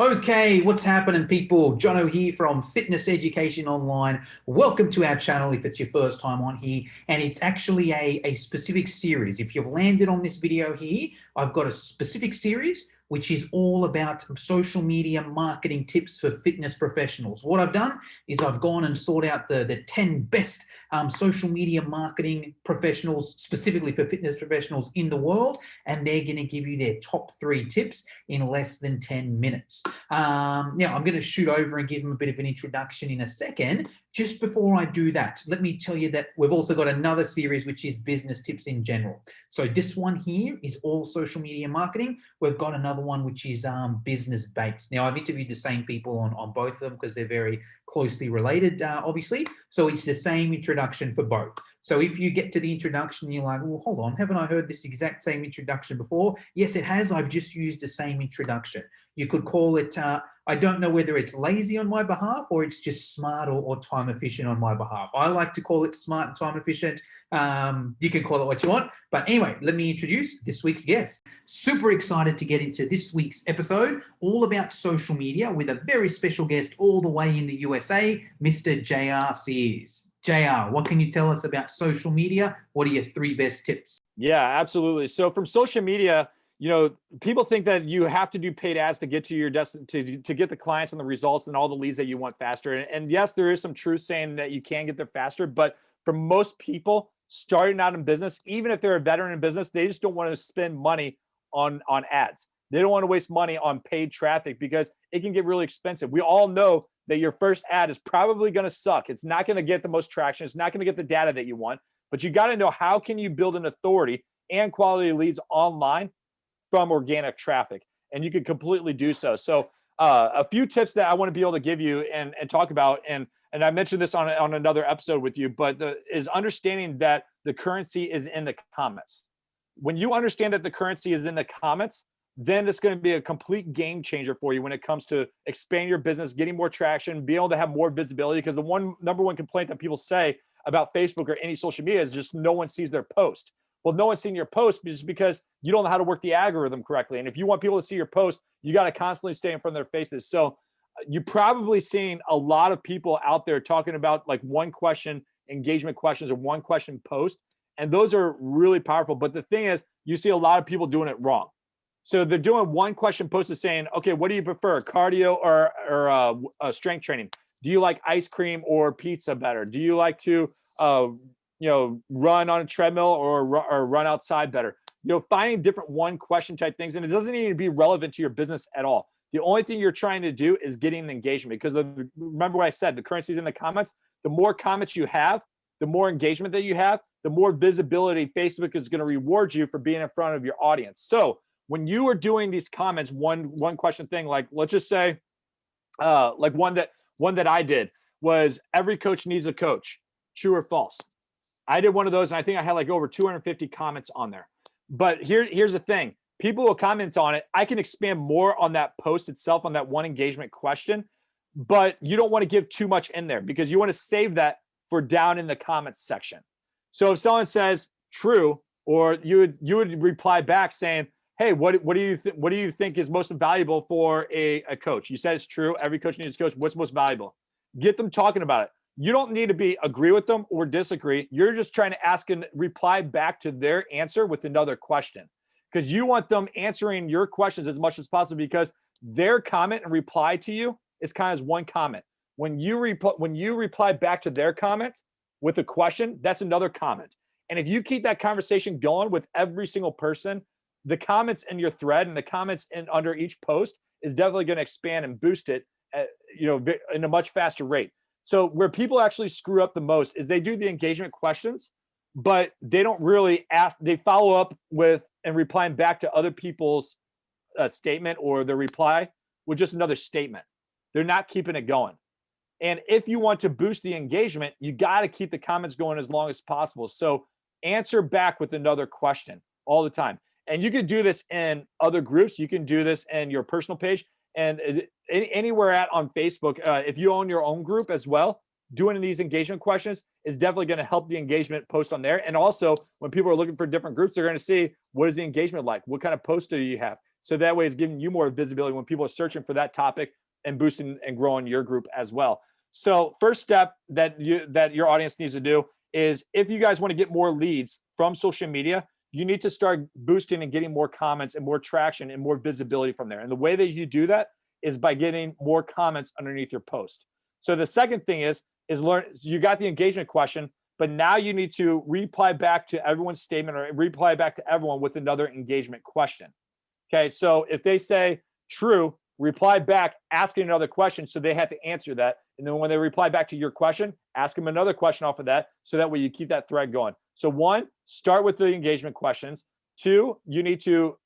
Okay, what's happening, people? Jono here from Fitness Education Online. Welcome to our channel if it's your first time on here. And it's actually a specific series. If you've landed on this video here, I've got a specific series which is all about social media marketing tips for fitness professionals. What I've done is I've gone and sought out the 10 best social media marketing professionals, specifically for fitness professionals in the world, and they're going to give you their top 3 tips in less than 10 minutes. Now, I'm going to shoot over and give them a bit of an introduction in a second. Just before I do that, let me tell you that we've also got another series, which is business tips in general. So this one here is all social media marketing. We've got another one, which is business based. Now, I've interviewed the same people on both of them because they're very closely related, obviously. So it's the same introduction for both. So if you get to the introduction and you're like, well, hold on, haven't I heard this exact same introduction before? Yes, it has. I've just used the same introduction. You could call it, I don't know whether it's lazy on my behalf or it's just smart or time efficient on my behalf. I like to call it smart and time efficient. You can call it what you want. But anyway, let me introduce this week's guest. Super excited to get into this week's episode, all about social media with a very special guest all the way in the USA, Mr. JR Sears. JR, what can you tell us about social media? What are your 3 best tips? Yeah, absolutely. So from social media, people think that you have to do paid ads to get to your to get the clients and the results and all the leads that you want faster. And yes, there is some truth saying that you can get there faster, but for most people starting out in business, even if they're a veteran in business, they just don't want to spend money on ads. They don't want to waste money on paid traffic because it can get really expensive. We all know that your first ad is probably going to suck. It's not going to get the most traction. It's not going to get the data that you want, but you got to know how can you build an authority and quality leads online from organic traffic, and you can completely do so. So a few tips that I want to be able to give you and talk about, and I mentioned this on another episode with you, but is understanding that the currency is in the comments. When you understand that the currency is in the comments, then it's going to be a complete game changer for you when it comes to expanding your business, getting more traction, being able to have more visibility. Because the number one complaint that people say about Facebook or any social media is just no one sees their post. Well, no one's seeing your post just because you don't know how to work the algorithm correctly. And if you want people to see your post, you got to constantly stay in front of their faces. So you're probably seeing a lot of people out there talking about like one question engagement questions or one question post. And those are really powerful. But the thing is, you see a lot of people doing it wrong. So they're doing one question post is saying, okay, what do you prefer, cardio or strength training? Do you like ice cream or pizza better? Do you like to run on a treadmill or run outside better? Finding different one question type things. And it doesn't need to be relevant to your business at all. The only thing you're trying to do is getting the engagement, because remember what I said, the currency is in the comments. The more comments you have, the more engagement that you have, the more visibility Facebook is going to reward you for being in front of your audience. So when you are doing these comments, one question thing, like let's just say, like one that I did was every coach needs a coach, true or false. I did one of those, and I think I had like over 250 comments on there. But here's the thing. People will comment on it. I can expand more on that post itself, on that one engagement question, but you don't want to give too much in there because you want to save that for down in the comments section. So if someone says true, or you would reply back saying, hey, what do you think is most valuable for a coach? You said it's true. Every coach needs a coach. What's most valuable? Get them talking about it. You don't need to agree with them or disagree. You're just trying to ask and reply back to their answer with another question, because you want them answering your questions as much as possible, because their comment and reply to you is kind of as one comment. When you reply back to their comment with a question, that's another comment. And if you keep that conversation going with every single person, the comments in your thread and the comments under each post is definitely going to expand and boost it in a much faster rate. So where people actually screw up the most is they do the engagement questions, but they don't really ask. They follow up with and replying back to other people's statement or their reply with just another statement. They're not keeping it going. And if you want to boost the engagement, you got to keep the comments going as long as possible. So answer back with another question all the time. And you can do this in other groups. You can do this in your personal page and anywhere on Facebook. If you own your own group as well, doing these engagement questions is definitely going to help the engagement post on there. And also, when people are looking for different groups, they're going to see, what is the engagement like? What kind of posts do you have? So that way it's giving you more visibility when people are searching for that topic and boosting and growing your group as well. So first step that your audience needs to do is, if you guys want to get more leads from social media, you need to start boosting and getting more comments and more traction and more visibility from there. And the way that you do that is by getting more comments underneath your post. So the second thing is learn, you got the engagement question, but now you need to reply back to everyone's statement or reply back to everyone with another engagement question. Okay, so if they say true, reply back asking another question, so they have to answer that. And then when they reply back to your question, ask them another question off of that, so that way you keep that thread going. So one, start with the engagement questions. Two, you need to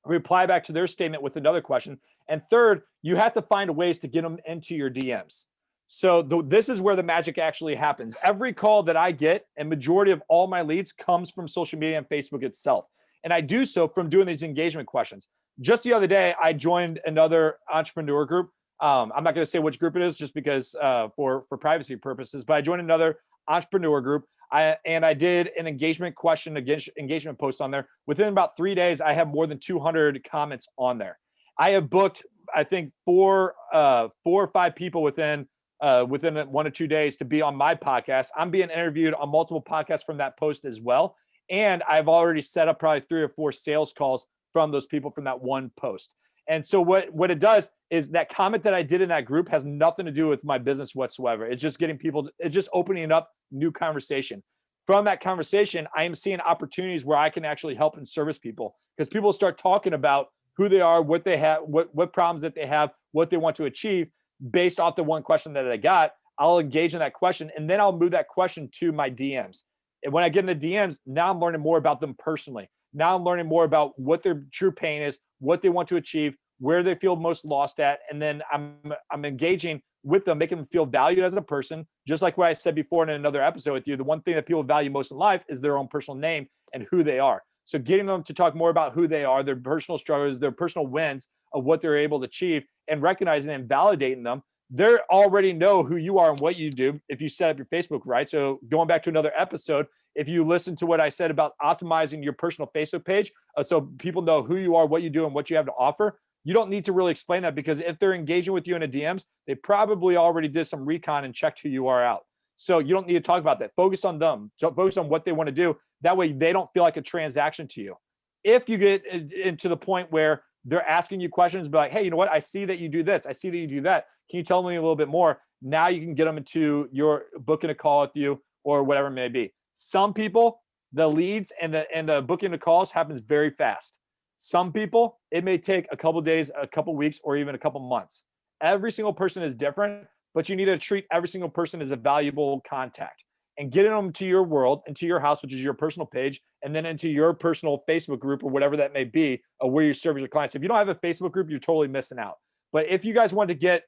reply back to their statement with another question. And third, you have to find ways to get them into your DMs. So this is where the magic actually happens. Every call that I get, and majority of all my leads, comes from social media and Facebook itself. And I do so from doing these engagement questions. Just the other day, I joined another entrepreneur group. I'm not going to say which group it is, just because for privacy purposes, but I joined another entrepreneur group. I did an engagement post on there. Within about 3 days, I have more than 200 comments on there. I have booked, I think, four or five people within 1 or 2 days to be on my podcast. I'm being interviewed on multiple podcasts from that post as well. And I've already set up probably 3 or 4 sales calls from those people from that one post. And so what it does is, that comment that I did in that group has nothing to do with my business whatsoever. It's just getting people, it's just opening up new conversation. From that conversation, I am seeing opportunities where I can actually help and service people, because people start talking about who they are, what they have, what problems that they have, what they want to achieve based off the one question that I got. I'll engage in that question, and then I'll move that question to my DMs. And when I get in the DMs, now I'm learning more about them personally. Now I'm learning more about what their true pain is, what they want to achieve, where they feel most lost at. And then I'm engaging with them, making them feel valued as a person. Just like what I said before in another episode with you, the one thing that people value most in life is their own personal name and who they are. So getting them to talk more about who they are, their personal struggles, their personal wins of what they're able to achieve, and recognizing and validating them. They already know who you are and what you do if you set up your Facebook right. So going back to another episode, if you listen to what I said about optimizing your personal Facebook page, so people know who you are, what you do, and what you have to offer, you don't need to really explain that, because if they're engaging with you in a DMs, they probably already did some recon and checked who you are out. So you don't need to talk about that. Focus on them. Focus on what they want to do. That way they don't feel like a transaction to you. If you get into the point where they're asking you questions, be like, hey, you know what? I see that you do this. I see that you do that. Can you tell me a little bit more? Now you can get them into your booking a call with you or whatever it may be. Some people, the leads and the booking the calls happens very fast. Some people, it may take a couple days, a couple weeks, or even a couple months. Every single person is different, but you need to treat every single person as a valuable contact, and getting them to your world, into your house, which is your personal page, and then into your personal Facebook group or whatever that may be, where you service your clients. If you don't have a Facebook group, you're totally missing out. But if you guys want to get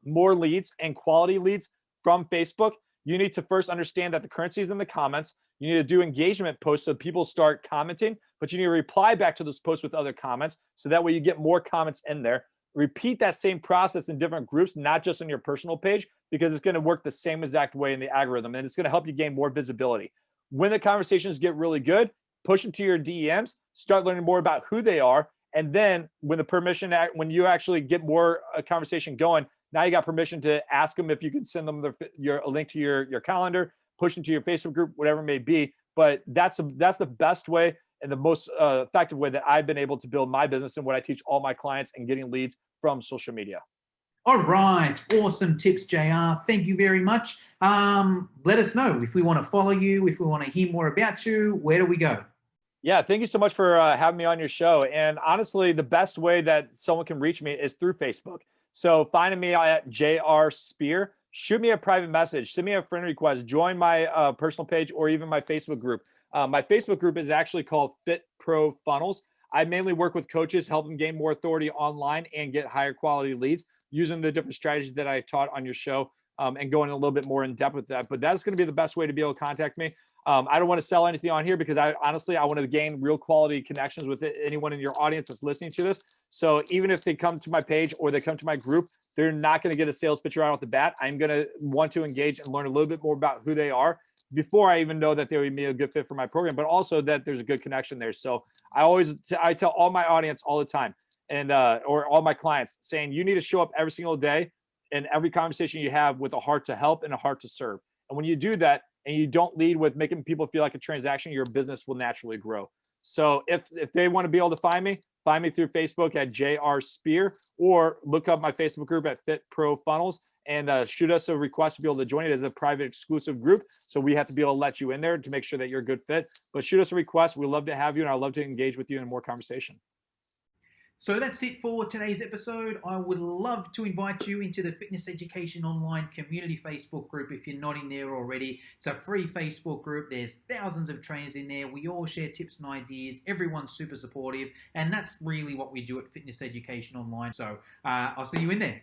more leads and quality leads from Facebook, you need to first understand that the currency is in the comments. You need to do engagement posts so people start commenting, but you need to reply back to those posts with other comments, so that way you get more comments in there. Repeat that same process in different groups, not just on your personal page, because it's going to work the same exact way in the algorithm, and it's going to help you gain more visibility. When the conversations get really good, push them to your DMs, start learning more about who they are, and then when when you actually get more conversation going, now you got permission to ask them if you can send them a link to your calendar, push them to your Facebook group, whatever it may be. But that's the best way and the most effective way that I've been able to build my business and what I teach all my clients and getting leads from social media. All right. Awesome tips, JR. Thank you very much. Let us know if we want to follow you, if we want to hear more about you, where do we go? Yeah, thank you so much for having me on your show. And honestly, the best way that someone can reach me is through Facebook. So finding me at JR Spear, shoot me a private message, send me a friend request, join my personal page or even my Facebook group. My Facebook group is actually called FitPro Funnels. I mainly work with coaches, help them gain more authority online and get higher quality leads using the different strategies that I taught on your show, and going a little bit more in depth with that. But that's going to be the best way to be able to contact me. I don't want to sell anything on here, because I want to gain real quality connections with anyone in your audience that's listening to this. So even if they come to my page or they come to my group, they're not going to get a sales pitch right off the bat. I'm going to want to engage and learn a little bit more about who they are, before I even know that they would be a good fit for my program, but also that there's a good connection there. So I tell all my audience all the time, and or all my clients, saying you need to show up every single day in every conversation you have with a heart to help and a heart to serve. And when you do that and you don't lead with making people feel like a transaction, your business will naturally grow. So if they want to be able to find me through Facebook at JR Spear, or look up my Facebook group at FitPro Funnels, and shoot us a request to be able to join it as a private exclusive group. So we have to be able to let you in there to make sure that you're a good fit. But shoot us a request. We'd love to have you, and I'd love to engage with you in more conversation. So that's it for today's episode. I would love to invite you into the Fitness Education Online Community Facebook group if you're not in there already. It's a free Facebook group. There's thousands of trainers in there. We all share tips and ideas. Everyone's super supportive. And that's really what we do at Fitness Education Online. So I'll see you in there.